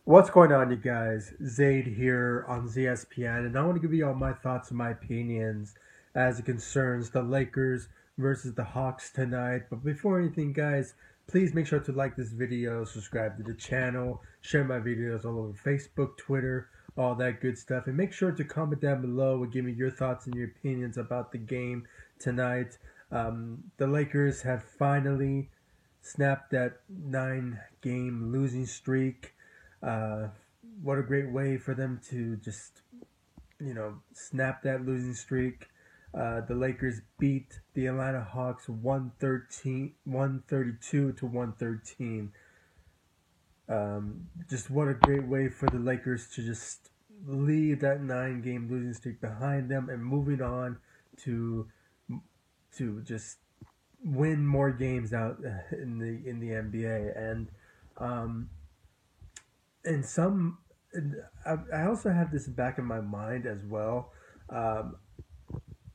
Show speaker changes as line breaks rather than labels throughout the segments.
What's going on, you guys? Zaid here on ZSPN, and I want to give you all my thoughts and my opinions as it concerns the Lakers versus the Hawks tonight. But before anything, guys, please make sure to like this video, subscribe to the channel, share my videos all over Facebook, Twitter, all that good stuff, and make sure to comment down below and give me your thoughts and your opinions about the game tonight. The Lakers have finally snapped that 9-game losing streak. uh, what a great way for them to just, snap that losing streak. The Lakers beat the Atlanta Hawks 132 to 113. Just what a great way for the Lakers to just leave that 9-game losing streak behind them and moving on to just win more games out in the NBA. Um, and some I also have this back in my mind as well. Um,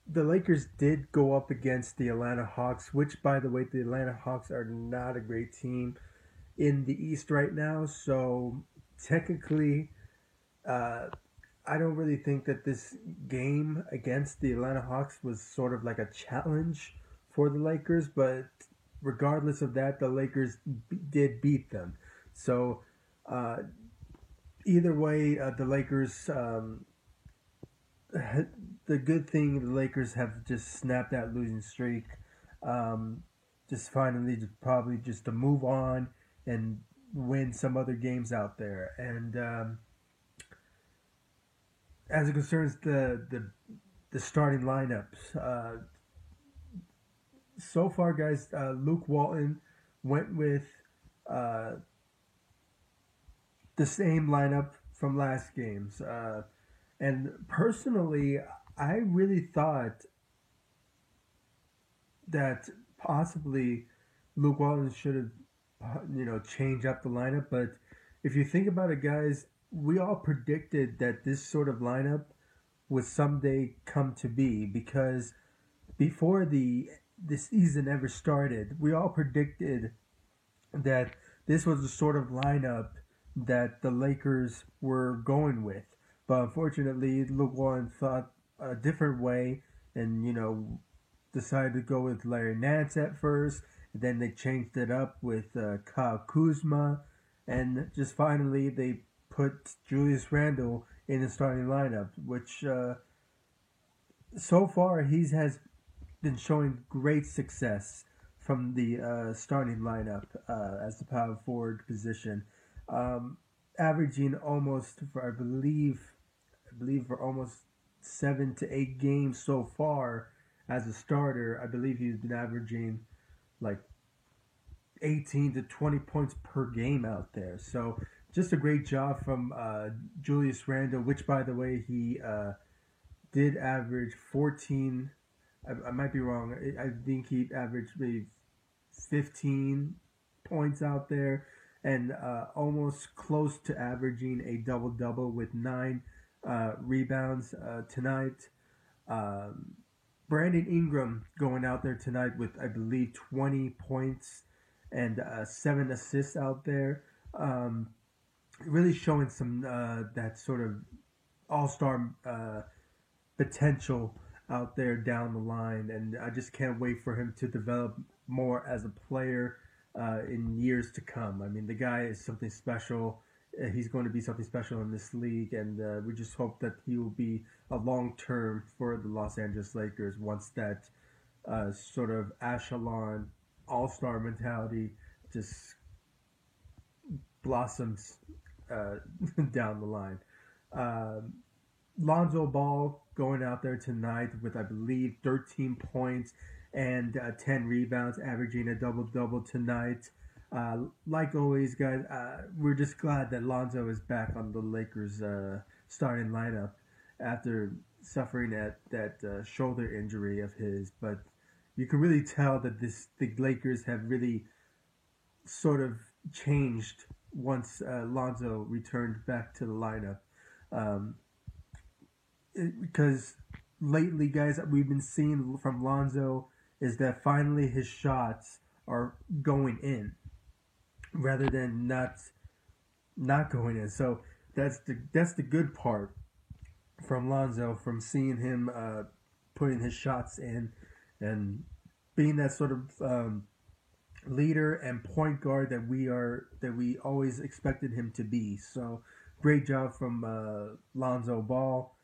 the Lakers did go up against the Atlanta Hawks, which, by the way, the Atlanta Hawks are not a great team in the East right now. So technically, uh, I don't really think that this game against the Atlanta Hawks was sort of like a challenge for the Lakers. But regardless of that, the Lakers did beat them. So uh, either way, the Lakers. The good thing, the Lakers have just snapped that losing streak. Um, just finally, probably just to move on and win some other games out there. And as it concerns the starting lineups, so far, guys, Luke Walton went with uh, the same lineup from last games. And personally, I really thought that possibly Luke Walton should have, changed up the lineup. But if you think about it, guys, we all predicted that this sort of lineup would someday come to be because before the season ever started, we all predicted that this was the sort of lineup that the Lakers were going with. But unfortunately, Luke Walton thought a different way and, decided to go with Larry Nance at first. Then they changed it up with Kyle Kuzma. And just finally, they put Julius Randle in the starting lineup, which so far he has been showing great success from the starting lineup as the power forward position, um, averaging almost for I believe for almost 7 to 8 games so far as a starter. I believe he's been averaging like 18 to 20 points per game out there. So just a great job from Julius Randle, which by the way he did average 14. I might be wrong. I think he averaged maybe 15 points out there and almost close to averaging a double double with 9 rebounds tonight. Um, Brandon Ingram going out there tonight with, I believe, 20 points and 7 assists out there. Um, really showing some that sort of all star potential out there down the line, and I just can't wait for him to develop more as a player in years to come. I mean, the guy is something special. He's going to be something special in this league, and we just hope that he will be a long term for the Los Angeles Lakers once that sort of echelon all star mentality just blossoms uh, down the line. Um, Lonzo Ball going out there tonight with, I believe, 13 points and 10 rebounds, averaging a double double tonight. Like always, guys, we're just glad that Lonzo is back on the Lakers starting lineup after suffering that shoulder injury of his. But you can really tell that the Lakers have really sort of changed once Lonzo returned back to the lineup. Um, because lately, guys, we've been seeing from Lonzo is that finally his shots are going in rather than not not going in. So that's the good part from Lonzo, from seeing him putting his shots in and being that sort of leader and point guard that we always expected him to be. So great job from Lonzo Ball.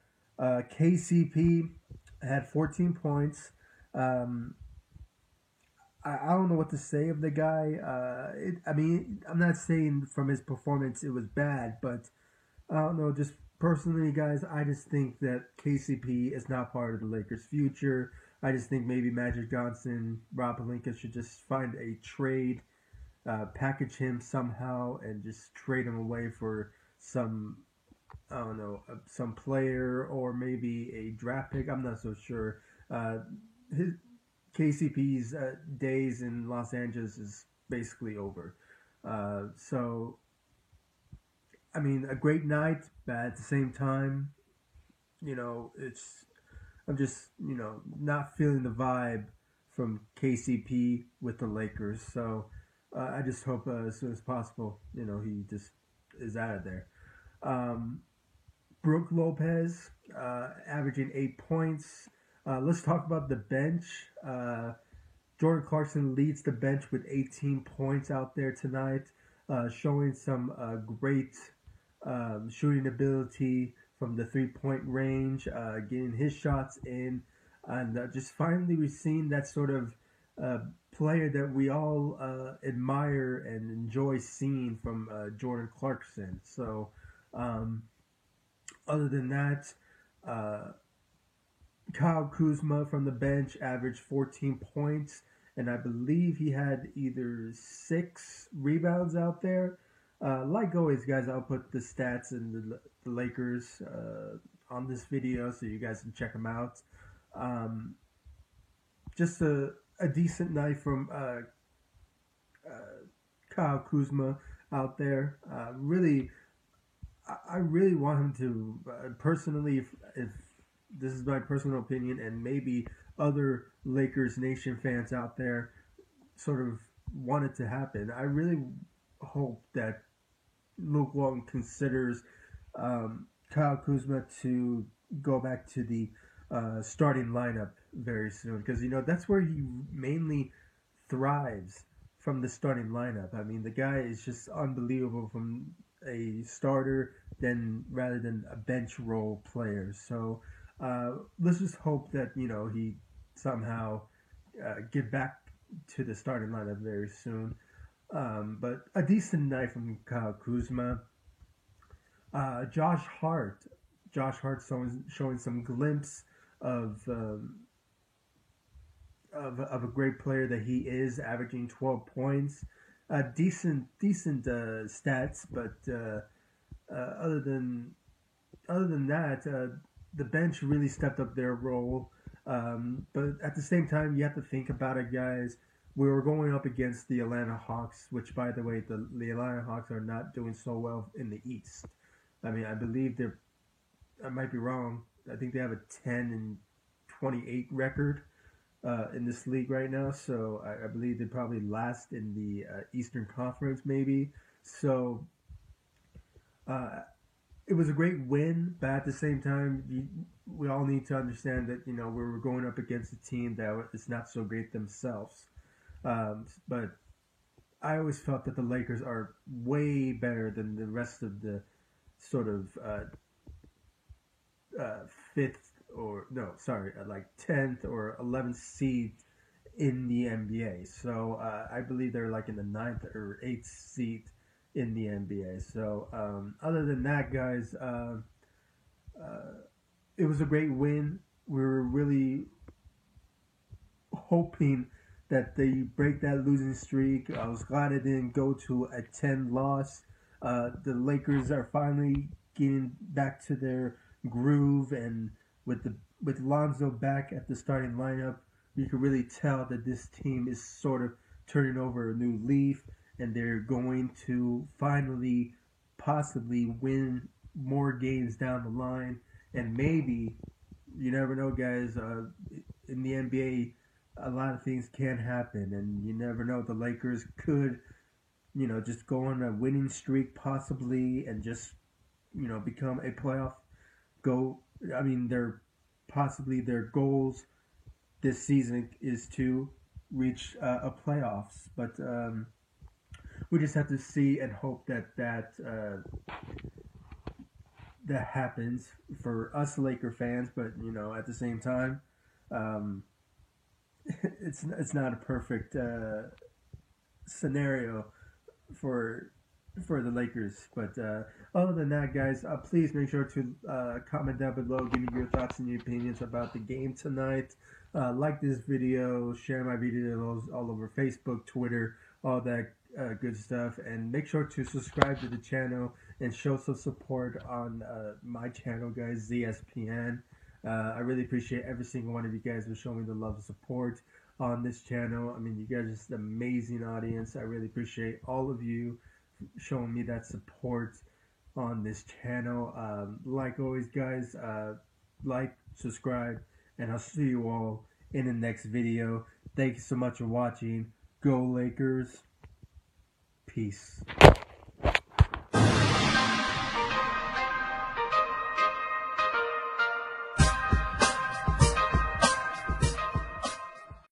KCP had 14 points. Um, I don't know what to say of the guy. I mean, I'm not saying from his performance it was bad, but I don't know. Just personally, guys, I just think that KCP is not part of the Lakers' future. I just think maybe Magic Johnson, Rob Pelinka should just find a trade, package him somehow, and just trade him away for some, I don't know, some player or maybe a draft pick. I'm not so sure. His KCP's days in Los Angeles is basically over. So I mean, a great night, but at the same time, it's I'm just not feeling the vibe from KCP with the Lakers. So I just hope as soon as possible, he just is out of there. Um, Brooke Lopez averaging 8 points. Let's talk about the bench. Jordan Clarkson leads the bench with 18 points out there tonight, showing some great shooting ability from the 3 point range, getting his shots in, and just finally we've seen that sort of uh, player that we all admire and enjoy seeing from Jordan Clarkson. So, um, other than that, uh, Kyle Kuzma from the bench averaged 14 points, and I believe he had either 6 rebounds out there. Like always, guys, I'll put the stats in the Lakers on this video so you guys can check them out. Um, just a decent night from Kyle Kuzma out there. I really want him to personally, if this is my personal opinion, and maybe other Lakers Nation fans out there sort of want it to happen. I really hope that Luke Walton considers Kyle Kuzma to go back to the starting lineup very soon because that's where he mainly thrives, from the starting lineup. I mean, the guy is just unbelievable from a starter than rather than a bench role player. So let's just hope that he somehow get back to the starting lineup very soon. But a decent night from Kyle Kuzma. Josh Hart. Josh Hart showing some glimpse of, of a great player that he is, averaging 12 points. Decent stats, but other than that, the bench really stepped up their role. But at the same time, you have to think about it, guys. We were going up against the Atlanta Hawks, which, by the way, the Atlanta Hawks are not doing so well in the East. I mean, I believe I might be wrong. I think they have a 10-28 record in this league right now. So I believe they probably last in the Eastern Conference, maybe. So uh, it was a great win, but at the same time, we all need to understand that we were going up against a team that is not so great themselves. But I always felt that the Lakers are way better than the rest of the sort of fifth or no, sorry, like 10th or 11th seed in the NBA. So I believe they're like in the ninth or eighth seed in the NBA. So other than that, guys, uh, it was a great win. We were really hoping that they break that losing streak. I was glad it didn't go to a 10 loss. The Lakers are finally getting back to their groove, and with Lonzo back at the starting lineup, you can really tell that this team is sort of turning over a new leaf, and they're going to finally possibly win more games down the line, and maybe you never know, guys. In the NBA, a lot of things can happen, and you never know. The Lakers could just go on a winning streak possibly, and just become a playoff go. I mean, their goals this season is to reach a playoffs, but we just have to see and hope that happens for us Laker fans. But at the same time, um, it's not a perfect scenario for the Lakers. But other than that, guys, please make sure to comment down below, give me your thoughts and your opinions about the game tonight. Like this video, share my videos all over Facebook, Twitter, all that good stuff, and make sure to subscribe to the channel and show some support on my channel, guys, ZSPN. I really appreciate every single one of you guys for showing me the love and support on this channel. I mean, you guys are just an amazing audience. I really appreciate all of you showing me that support on this channel. Like always, guys, like, subscribe, and I'll see you all in the next video. Thank you so much for watching. Go Lakers. Peace.